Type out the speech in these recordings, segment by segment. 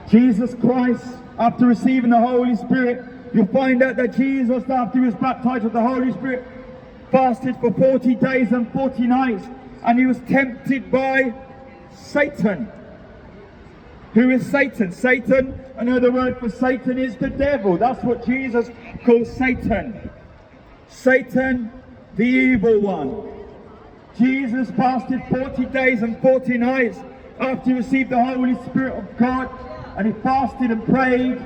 Jesus Christ, after receiving the Holy Spirit, you find out that Jesus, after he was baptized with the Holy Spirit, fasted for 40 days and 40 nights, and he was tempted by Satan. Who is Satan? Satan, another word for Satan is the devil. That's what Jesus calls Satan. Satan, the evil one. Jesus fasted 40 days and 40 nights after he received the Holy Spirit of God, and he fasted and prayed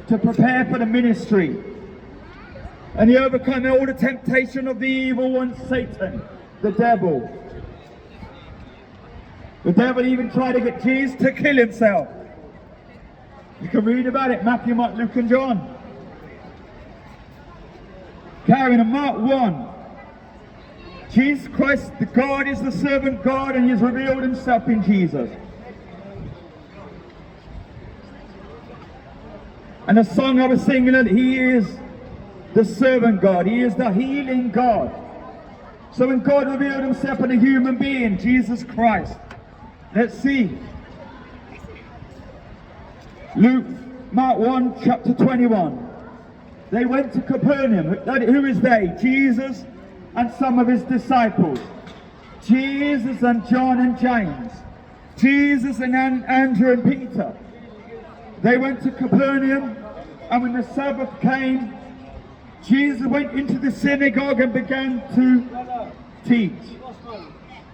to prepare for the ministry. And he overcame all the temptation of the evil one, Satan, the devil. The devil even tried to get Jesus to kill himself. You can read about it, Matthew, Mark, Luke and John. Carrying in Mark 1, Jesus Christ, the God, is the servant God, and he has revealed himself in Jesus. And the song I was singing, that he is the servant God, he is the healing God. So when God revealed himself in a human being, Jesus Christ, let's see. Mark 1, chapter 21. They went to Capernaum. Who is they? Jesus and some of his disciples. Jesus and John and James. Jesus and Andrew and Peter. They went to Capernaum, and when the Sabbath came, Jesus went into the synagogue and began to teach.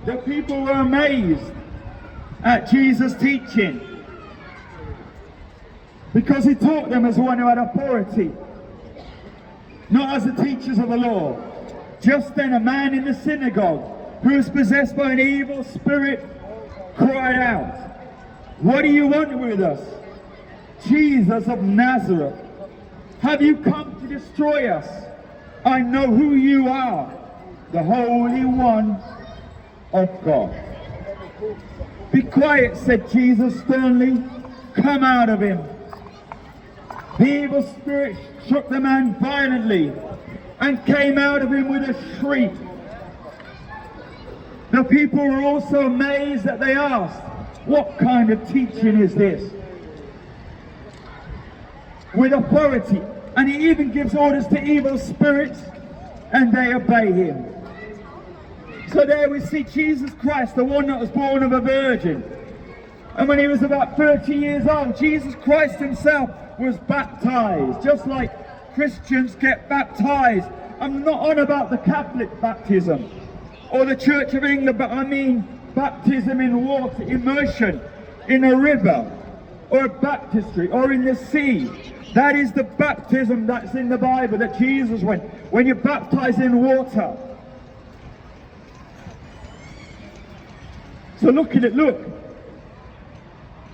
The people were amazed at Jesus' teaching, because he taught them as one who had authority, not as the teachers of the law. Just then a man in the synagogue, who was possessed by an evil spirit, cried out, "What do you want with us, Jesus of Nazareth? Have you come to destroy us? I know who you are, the Holy One of God." "Be quiet," said Jesus sternly. "Come out of him." The evil spirit shook the man violently and came out of him with a shriek. The people were also amazed that they asked, "What kind of teaching is this? With authority." And he even gives orders to evil spirits, and they obey him. So there we see Jesus Christ, the one that was born of a virgin. And when he was about 30 years old, Jesus Christ himself was baptized, just like Christians get baptized. I'm not on about the Catholic baptism or the Church of England, but I mean baptism in water, immersion in a river or a baptistry or in the sea. That is the baptism that's in the Bible that Jesus went. When you're baptized in water. So look at it, look.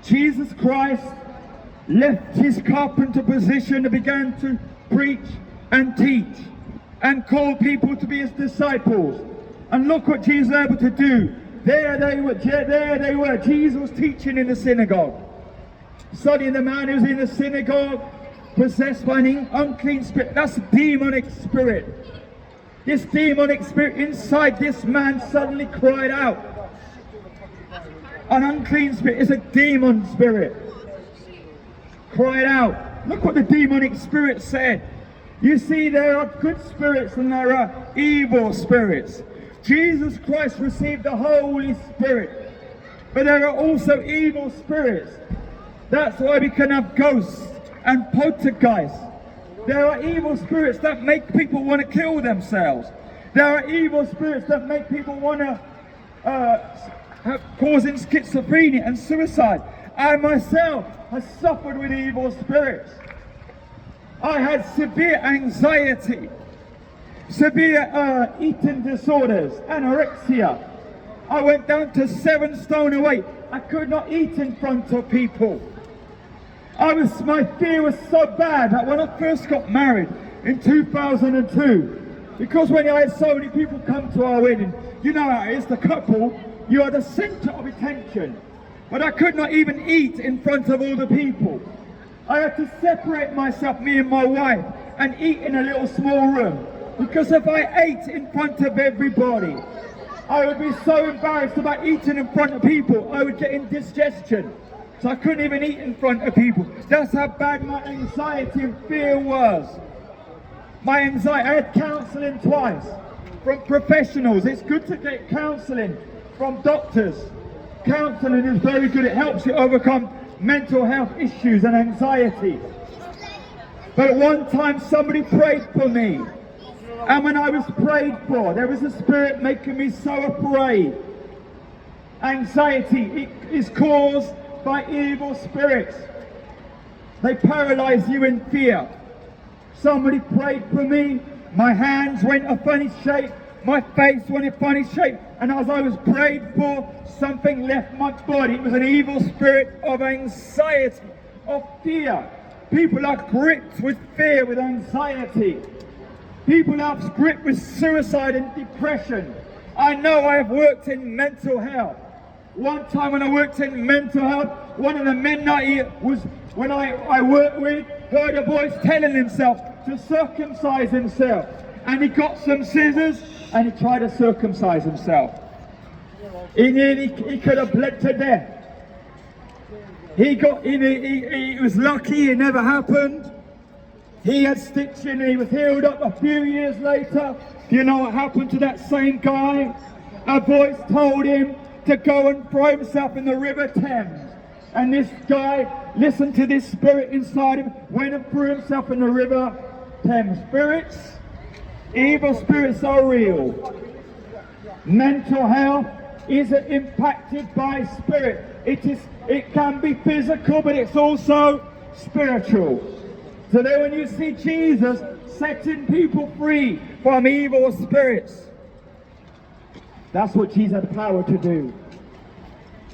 Jesus Christ left his carpenter position and began to preach and teach and call people to be his disciples. And look what Jesus was able to do. There they were. Jesus was teaching in the synagogue. Studying the man who was in the synagogue, possessed by an unclean spirit. That's a demonic spirit. This demonic spirit inside this man suddenly cried out. An unclean spirit is a demon spirit. Cried out. Look what the demonic spirit said. You see, there are good spirits and there are evil spirits. Jesus Christ received the Holy Spirit, but there are also evil spirits. That's why we can have ghosts and poltergeists. There are evil spirits that make people want to kill themselves. There are evil spirits that make people want to causing schizophrenia and suicide. I myself have suffered with evil spirits. I had severe anxiety, severe eating disorders, anorexia. I went down to 7 stone weight. I could not eat in front of people. My fear was so bad that when I first got married in 2002, because when I had so many people come to our wedding, you know how it is, the couple, you are the center of attention. But I could not even eat in front of all the people. I had to separate myself, me and my wife, and eat in a little small room. Because if I ate in front of everybody, I would be so embarrassed about eating in front of people, I would get indigestion. So I couldn't even eat in front of people. That's how bad my anxiety and fear was. My anxiety, I had counselling twice from professionals. It's good to get counselling from doctors. Counselling is very good. It helps you overcome mental health issues and anxiety. But one time somebody prayed for me. And when I was prayed for, there was a spirit making me so afraid. Anxiety is caused by evil spirits. They paralyze you in fear. Somebody prayed for me. My hands went a funny shape. My face went a funny shape. And as I was prayed for, something left my body. It was an evil spirit of anxiety, of fear. People are gripped with fear, with anxiety. People are gripped with suicide and depression. I know I have worked in mental health. One time when I worked in mental health, one of the men when I worked with, heard a voice telling himself to circumcise himself. And he got some scissors and he tried to circumcise himself. He could have bled to death. He was lucky, it never happened. He had stitching, he was healed up a few years later. Do you know what happened to that same guy? A voice told him to go and throw himself in the River Thames. And this guy listened to this spirit inside him, went and threw himself in the River Thames. Spirits, evil spirits are real. Mental health is impacted by spirit. It can be physical, but it's also spiritual. So that when you see Jesus setting people free from evil spirits, that's what Jesus had power to do.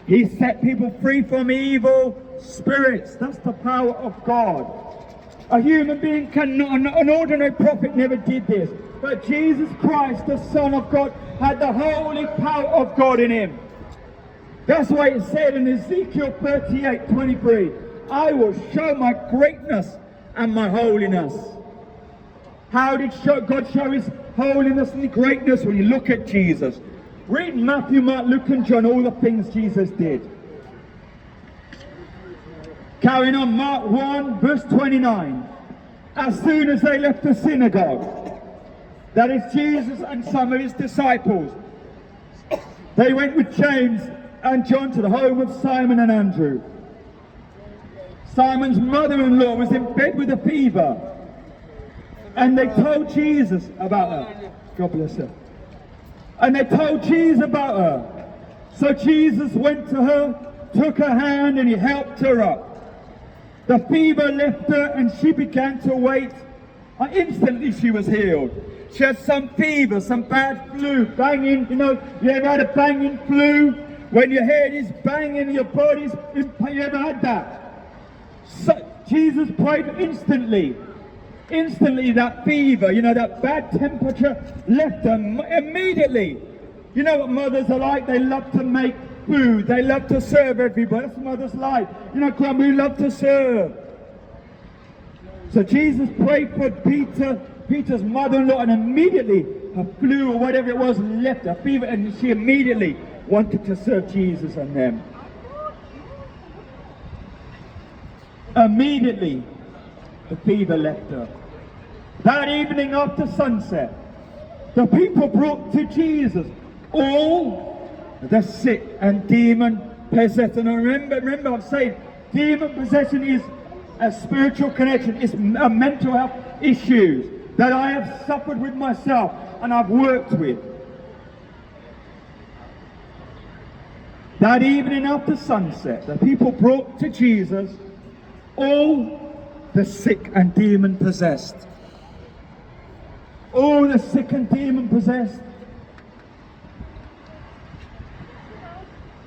He set people free from evil spirits. That's the power of God. A human being cannot, an ordinary prophet never did this. But Jesus Christ, the Son of God, had the holy power of God in him. That's why it said in Ezekiel 38:23, I will show my greatness and my holiness. How did God show his holiness and greatness? When you look at Jesus. Read Matthew, Mark, Luke and John, all the things Jesus did. Carrying on, Mark 1 verse 29. As soon as they left the synagogue, that is Jesus and some of his disciples, they went with James and John to the home of Simon and Andrew. Simon's mother-in-law was in bed with a fever, and they told Jesus about her. God bless her. And they told Jesus about her. So Jesus went to her, took her hand, and he helped her up. The fever left her and she began to wait. Instantly she was healed. She had some fever, some bad flu, banging, you ever had a banging flu? When your head is banging, your body's in pain, you ever had that? So Jesus prayed instantly. Instantly that fever, that bad temperature left her immediately. You know what mothers are like? They love to make food. They love to serve everybody. That's what mothers like. Grandma, we love to serve. So Jesus prayed for Peter's mother-in-law, and immediately her flu or whatever it was left her fever, and she immediately wanted to serve Jesus and them. Immediately the fever left her. That evening after sunset, the people brought to Jesus all the sick and demon possessed. And remember I'm saying demon possession is a spiritual connection. It's a mental health issue that I have suffered with myself and I've worked with. That evening after sunset, the people brought to Jesus all the sick and demon possessed. All the sick and demon possessed.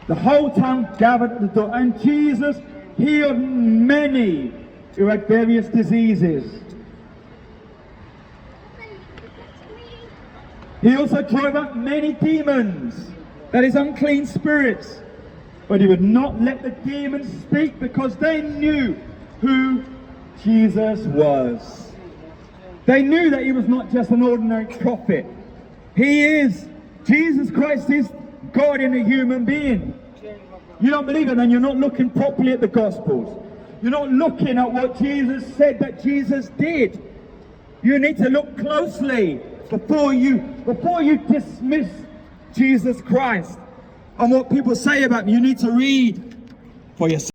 The whole town gathered at the door, and Jesus healed many who had various diseases. He also drove out many demons, that is, unclean spirits. But he would not let the demons speak because they knew who Jesus was. They knew that he was not just an ordinary prophet. Jesus Christ is God in a human being. you don't believe it, then you're not looking properly at the Gospels. You're not looking at what Jesus said that Jesus did. You need to look closely before you dismiss Jesus Christ and what people say about him. You need to read for yourself.